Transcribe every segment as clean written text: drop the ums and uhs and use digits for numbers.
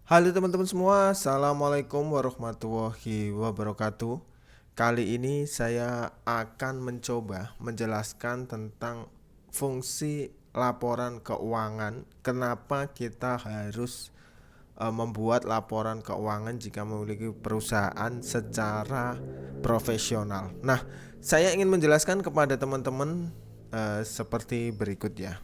Halo teman-teman semua, Assalamualaikum warahmatullahi wabarakatuh. Kali ini saya akan mencoba menjelaskan tentang fungsi laporan keuangan. Kenapa kita harus membuat laporan keuangan jika memiliki perusahaan secara profesional. Nah, saya ingin menjelaskan kepada teman-teman seperti berikut ya.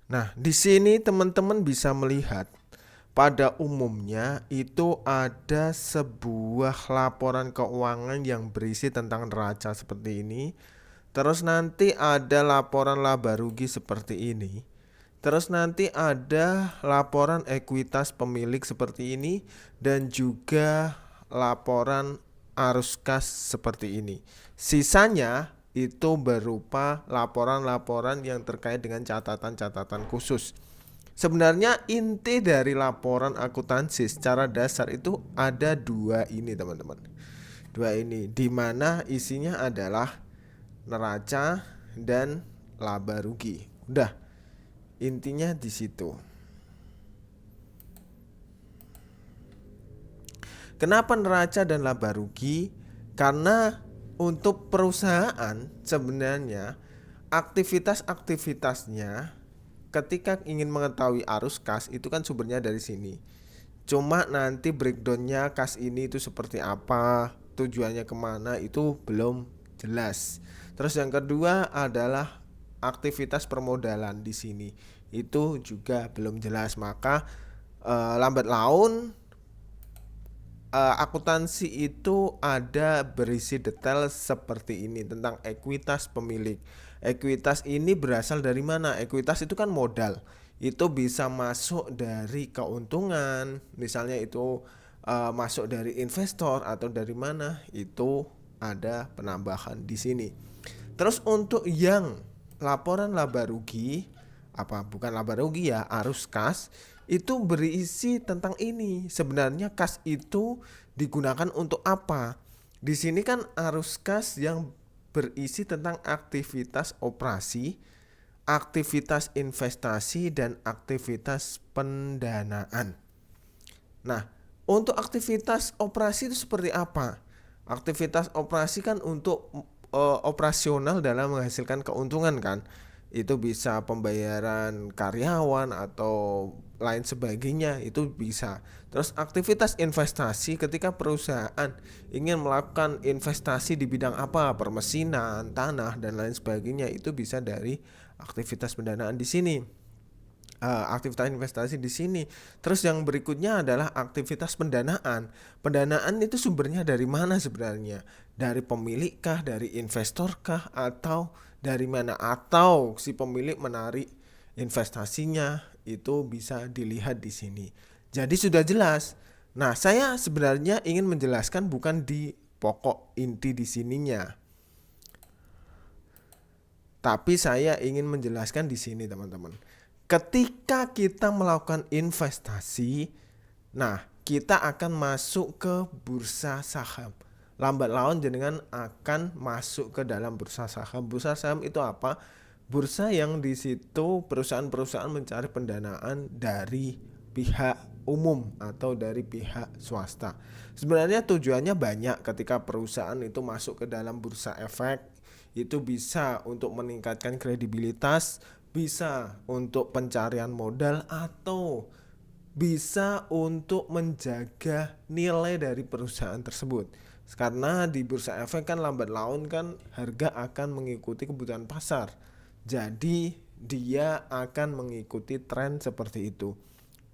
Nah, di sini teman-teman bisa melihat pada umumnya itu ada sebuah laporan keuangan yang berisi tentang neraca seperti ini. Terus nanti ada laporan laba rugi seperti ini. Terus nanti ada laporan ekuitas pemilik seperti ini dan juga laporan arus kas seperti ini. Sisanya itu berupa laporan-laporan yang terkait dengan catatan-catatan khusus. Sebenarnya inti dari laporan akuntansi secara dasar itu ada dua ini teman-teman. Dua ini di mana isinya adalah neraca dan laba rugi. Udah, intinya di situ. Kenapa neraca dan laba rugi? Karena untuk perusahaan sebenarnya aktivitas-aktivitasnya ketika ingin mengetahui arus kas itu kan sumbernya dari sini. Cuma nanti breakdownnya kas ini itu seperti apa, tujuannya kemana itu belum jelas. Terus yang kedua adalah aktivitas permodalan di sini itu juga belum jelas. Maka lambat laun akuntansi itu ada berisi detail seperti ini tentang ekuitas pemilik. Ekuitas ini berasal dari mana? Ekuitas itu kan modal. Itu bisa masuk dari keuntungan, misalnya itu masuk dari investor atau dari mana? Itu ada penambahan di sini. Terus untuk yang laporan laba rugi, apa bukan laba rugi ya, arus kas itu berisi tentang ini. Sebenarnya kas itu digunakan untuk apa? Di sini kan arus kas yang berisi tentang aktivitas operasi, aktivitas investasi dan aktivitas pendanaan. Nah, untuk aktivitas operasi itu seperti apa? Aktivitas operasi kan untuk operasional dalam menghasilkan keuntungan kan. Itu bisa pembayaran karyawan atau lain sebagainya itu bisa. Terus aktivitas investasi ketika perusahaan ingin melakukan investasi di bidang apa, permesinan, tanah dan lain sebagainya itu bisa dari aktivitas pendanaan di sini. Aktivitas investasi di sini. Terus yang berikutnya adalah aktivitas pendanaan. Pendanaan itu sumbernya dari mana sebenarnya? Dari pemilik kah, dari investor kah, atau dari mana? Atau si pemilik menarik investasinya itu bisa dilihat di sini. Jadi sudah jelas. Nah, saya sebenarnya ingin menjelaskan bukan di pokok inti di sininya, tapi saya ingin menjelaskan di sini teman-teman. Ketika kita melakukan investasi, nah kita akan masuk ke bursa saham. Lambat laun jenengan akan masuk ke dalam bursa saham. Bursa saham itu apa? Bursa yang di situ perusahaan-perusahaan mencari pendanaan dari pihak umum atau dari pihak swasta. Sebenarnya tujuannya banyak ketika perusahaan itu masuk ke dalam bursa efek. Itu bisa untuk meningkatkan kredibilitas, bisa untuk pencarian modal, atau bisa untuk menjaga nilai dari perusahaan tersebut. Karena di bursa efek kan lambat laun kan harga akan mengikuti kebutuhan pasar. Jadi dia akan mengikuti tren seperti itu.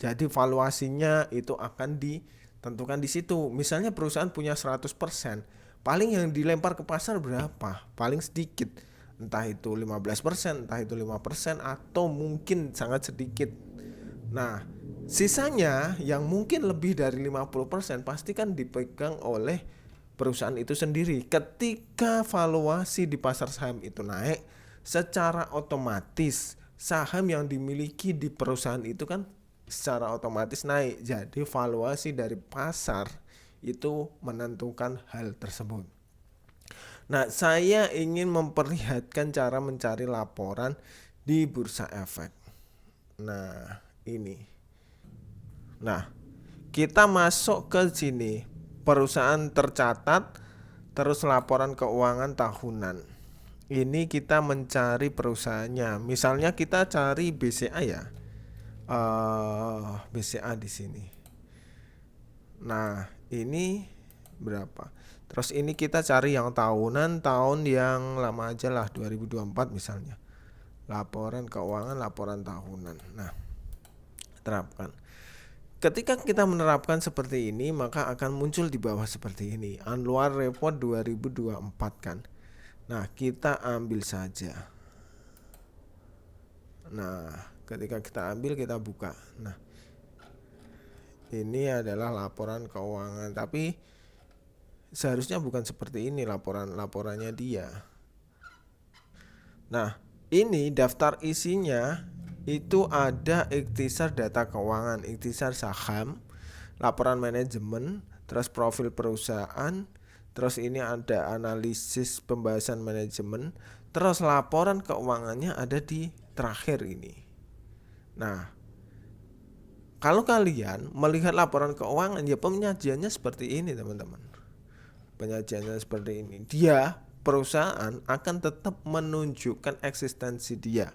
Jadi valuasinya itu akan ditentukan di situ. Misalnya perusahaan punya 100%, paling yang dilempar ke pasar berapa? Paling sedikit. Entah itu 15%, entah itu 5%, atau mungkin sangat sedikit. Nah, sisanya yang mungkin lebih dari 50% pasti kan dipegang oleh perusahaan itu sendiri. Ketika valuasi di pasar saham itu naik, secara otomatis saham yang dimiliki di perusahaan itu kan secara otomatis naik. Jadi valuasi dari pasar itu menentukan hal tersebut. Nah, saya ingin memperlihatkan cara mencari laporan di bursa efek. Nah, ini. Nah, kita masuk ke sini, perusahaan tercatat, terus laporan keuangan tahunan. Ini kita mencari perusahaannya. Misalnya kita cari BCA ya. BCA di sini. Nah, ini berapa? Terus ini kita cari yang tahunan, tahun yang lama aja lah, 2024 misalnya. Laporan keuangan, laporan tahunan. Nah, terapkan. Ketika kita menerapkan seperti ini, maka akan muncul di bawah seperti ini, Annual Report 2024 kan. Nah, kita ambil saja. Nah, ketika kita ambil, kita buka. Nah, ini adalah laporan keuangan, tapi seharusnya bukan seperti ini laporannya dia. Nah, ini daftar isinya itu ada ikhtisar data keuangan, ikhtisar saham, laporan manajemen, terus profil perusahaan, terus ini ada analisis pembahasan manajemen, terus laporan keuangannya ada di terakhir ini. Nah, kalau kalian melihat laporan keuangan, ya penyajiannya seperti ini teman-teman. Penyajiannya seperti ini. Dia, perusahaan akan tetap menunjukkan eksistensi dia,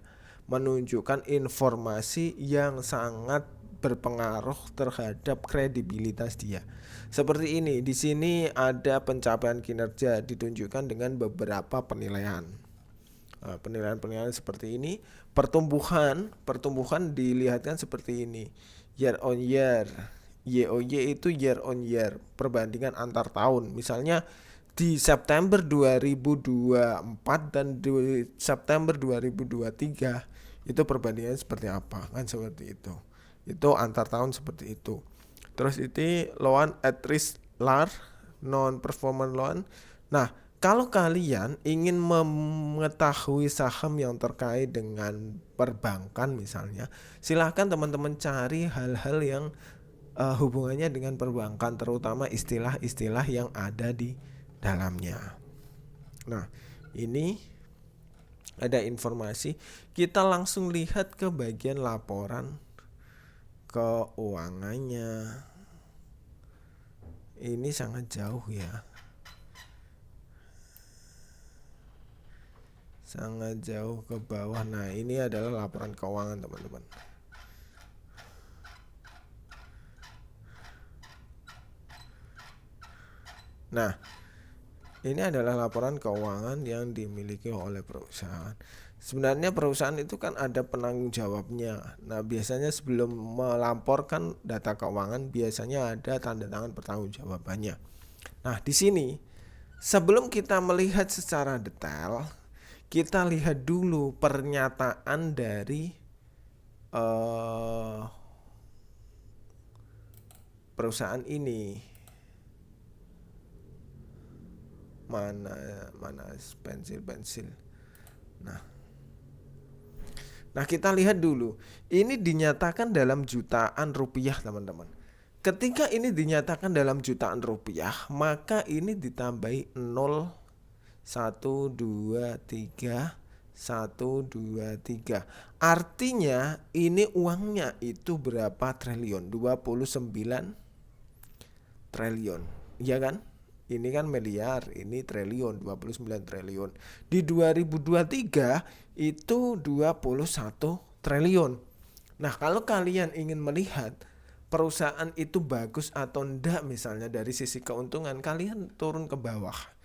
menunjukkan informasi yang sangat berpengaruh terhadap kredibilitas dia. Seperti ini, di sini ada pencapaian kinerja ditunjukkan dengan beberapa penilaian. Penilaian-penilaian seperti ini, pertumbuhan dilihatkan seperti ini, year on year. YOY itu year on year, perbandingan antar tahun. Misalnya di September 2024 dan di September 2023 itu perbandingan seperti apa, kan seperti itu. Itu antar tahun seperti itu. Terus itu loan at risk large, non performance loan. Nah, kalau kalian ingin mengetahui saham yang terkait dengan perbankan misalnya, silahkan teman-teman cari hal-hal yang hubungannya dengan perbankan, terutama istilah-istilah yang ada di dalamnya. Nah, ini ada informasi. Kita langsung lihat ke bagian laporan keuangannya. Ini sangat jauh ya. Sangat jauh ke bawah. Nah, ini adalah laporan keuangan teman-teman. Nah, ini adalah laporan keuangan yang dimiliki oleh perusahaan. Sebenarnya perusahaan itu kan ada penanggung jawabnya. Nah, biasanya sebelum melaporkan data keuangan biasanya ada tanda tangan pertanggungjawabannya. Nah, di sini sebelum kita melihat secara detail, kita lihat dulu pernyataan dari perusahaan ini. Mana pensil. Nah, kita lihat dulu. Ini dinyatakan dalam jutaan rupiah, teman-teman. Ketika ini dinyatakan dalam jutaan rupiah, maka ini ditambahi 0, 1, 2, 3, 1, 2, 3. Artinya ini uangnya itu berapa triliun? 29 triliun. Iya kan? Ini kan miliar, ini triliun, 29 triliun. Di 2023 itu 21 triliun. Nah, kalau kalian ingin melihat perusahaan itu bagus atau enggak misalnya dari sisi keuntungan, kalian turun ke bawah.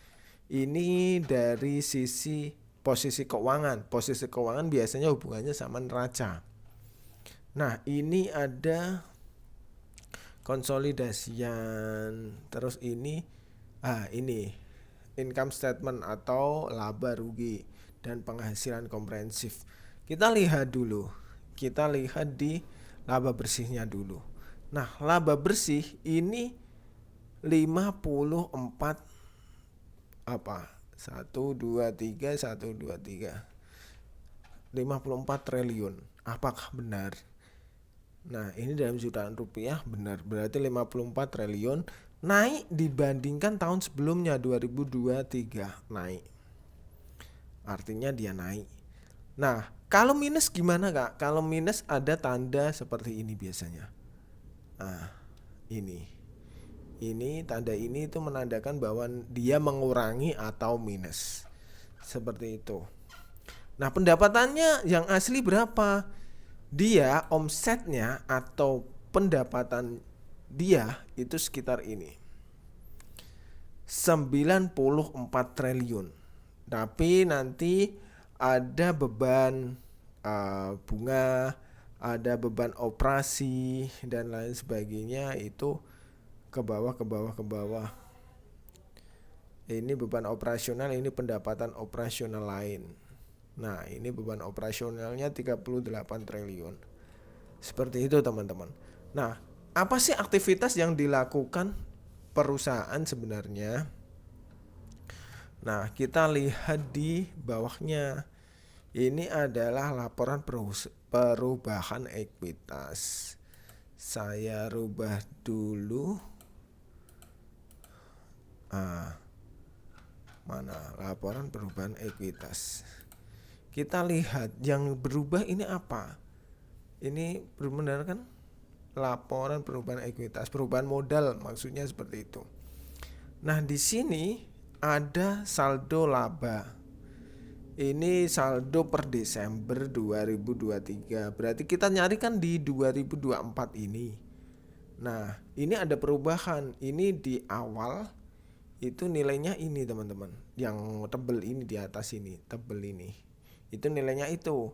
Ini dari sisi posisi keuangan. Posisi keuangan biasanya hubungannya sama neraca. Nah, ini ada konsolidasian. Terus ini income statement atau laba rugi dan penghasilan komprehensif. Kita lihat dulu. Kita lihat di laba bersihnya dulu. Nah, laba bersih ini 54 54 triliun. Apakah benar? Nah, ini dalam jutaan rupiah benar. Berarti 54 triliun naik dibandingkan tahun sebelumnya 2023 naik. Artinya dia naik. Nah, kalau minus gimana Kak? Kalau minus ada tanda seperti ini biasanya. Nah, ini. Ini tanda ini itu menandakan bahwa dia mengurangi atau minus. Seperti itu. Nah, pendapatannya yang asli berapa? Dia omsetnya atau pendapatan dia itu sekitar ini. 94 triliun. Tapi nanti ada beban bunga, ada beban operasi dan lain sebagainya, itu ke bawah. Ini beban operasional, ini pendapatan operasional lain. Nah, ini beban operasionalnya 38 triliun. Seperti itu teman-teman. Nah, apa sih aktivitas yang dilakukan perusahaan sebenarnya? Nah, kita lihat di bawahnya. Ini adalah laporan perubahan ekuitas. Saya rubah dulu. Mana laporan perubahan ekuitas. Kita lihat yang berubah ini apa? Ini benar kan? Laporan perubahan ekuitas, perubahan modal maksudnya seperti itu. Nah, di sini ada saldo laba. Ini saldo per Desember 2023. Berarti kita nyari kan di 2024 ini. Nah, ini ada perubahan. Ini di awal itu nilainya ini teman-teman. Yang tebel ini di atas ini, tebel ini. Itu nilainya itu.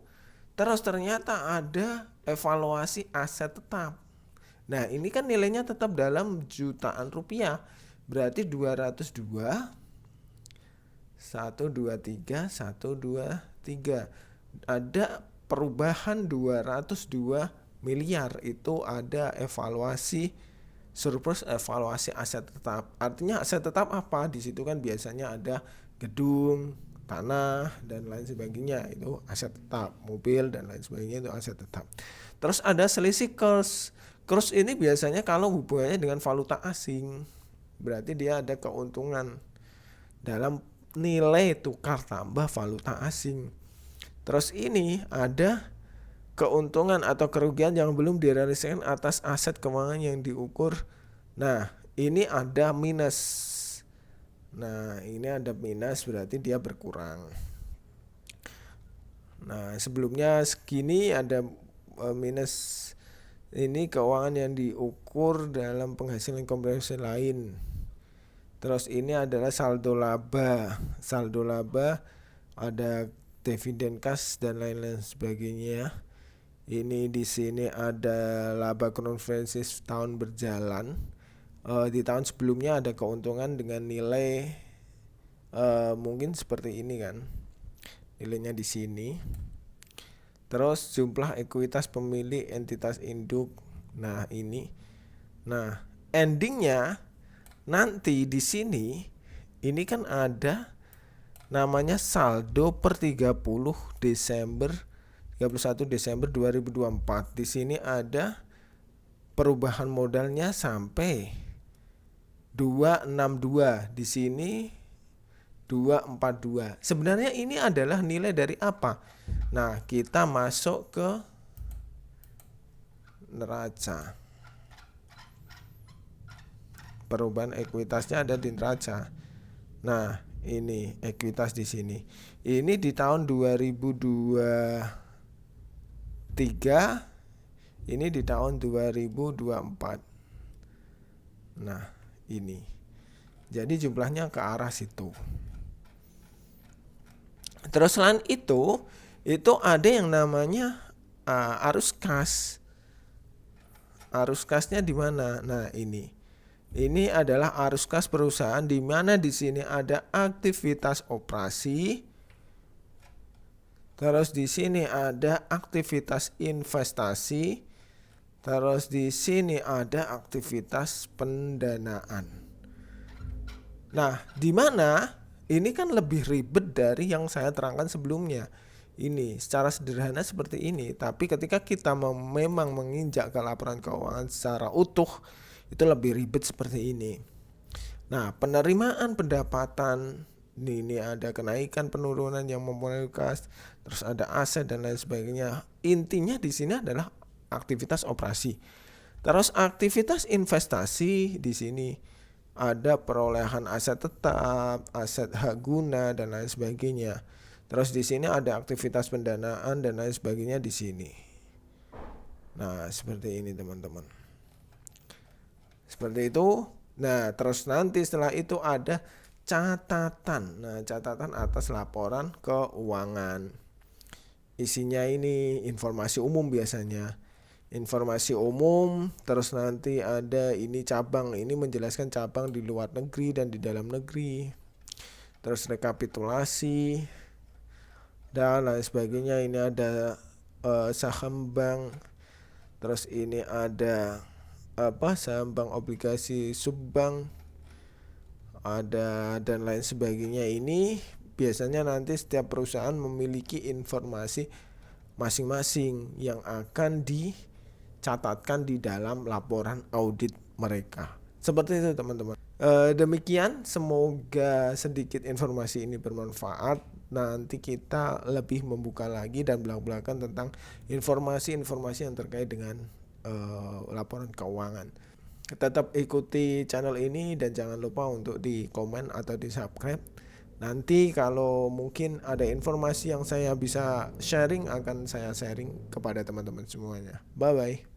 Terus ternyata ada evaluasi aset tetap. Nah, ini kan nilainya tetap dalam jutaan rupiah. Berarti 202 123 123. Ada perubahan 202 miliar, itu ada evaluasi surplus evaluasi aset tetap. Artinya aset tetap apa? Di situ kan biasanya ada gedung, tanah dan lain sebagainya, itu aset tetap, mobil dan lain sebagainya itu aset tetap. Terus ada selisih kurs. Kurs ini biasanya kalau hubungannya dengan valuta asing, berarti dia ada keuntungan dalam nilai tukar tambah valuta asing. Terus ini ada keuntungan atau kerugian yang belum direalisasikan atas aset keuangan yang diukur. Nah, ini ada minus. Nah, ini ada minus berarti dia berkurang. Nah, sebelumnya segini ada minus. Ini keuangan yang diukur dalam penghasilan komprehensif lain. Terus ini adalah saldo laba. Saldo laba ada dividen kas dan lain-lain sebagainya. Ini di sini ada laba konvergensi tahun berjalan. Di tahun sebelumnya ada keuntungan dengan nilai mungkin seperti ini kan. Nilainya di sini. Terus jumlah ekuitas pemilik entitas induk. Nah, ini. Nah, endingnya nanti di sini ini kan ada namanya saldo per 31 Desember 2024. Di sini ada perubahan modalnya sampai 262. Di sini 242. Sebenarnya ini adalah nilai dari apa? Nah, kita masuk ke neraca. Perubahan ekuitasnya ada di neraca. Nah, ini ekuitas di sini. Ini di tahun 2023, ini di tahun 2024. Nah, ini. Jadi jumlahnya ke arah situ. Terus selain itu ada yang namanya arus kas. Arus kasnya di mana? Nah, ini. Ini adalah arus kas perusahaan, di mana di sini ada aktivitas operasi. Terus di sini ada aktivitas investasi. Terus di sini ada aktivitas pendanaan. Nah, di mana ini kan lebih ribet dari yang saya terangkan sebelumnya. Ini secara sederhana seperti ini, tapi ketika kita memang menginjak ke laporan keuangan secara utuh, itu lebih ribet seperti ini. Nah, penerimaan pendapatan ini ada kenaikan penurunan yang mempengaruhi kas, terus ada aset dan lain sebagainya. Intinya di sini adalah aktivitas operasi. Terus aktivitas investasi di sini ada perolehan aset tetap, aset hak guna dan lain sebagainya. Terus di sini ada aktivitas pendanaan dan lain sebagainya di sini. Nah, seperti ini teman-teman. Seperti itu. Nah, terus nanti setelah itu ada catatan. Nah, catatan atas laporan keuangan. Isinya ini informasi umum biasanya. Informasi umum, terus nanti ada ini cabang. Ini menjelaskan cabang di luar negeri dan di dalam negeri. Terus rekapitulasi dan lain sebagainya. Ini ada saham bank. Terus ini ada saham bank, obligasi subbank, ada dan lain sebagainya. Ini biasanya nanti setiap perusahaan memiliki informasi masing-masing yang akan dicatatkan di dalam laporan audit mereka. Seperti itu teman-teman. Demikian, semoga sedikit informasi ini bermanfaat. Nanti kita lebih membuka lagi dan belak-belakan tentang informasi-informasi yang terkait dengan laporan keuangan. Tetap ikuti channel ini dan jangan lupa untuk di komen atau di subscribe. Nanti kalau mungkin ada informasi yang saya bisa sharing, akan saya sharing kepada teman-teman semuanya. Bye bye.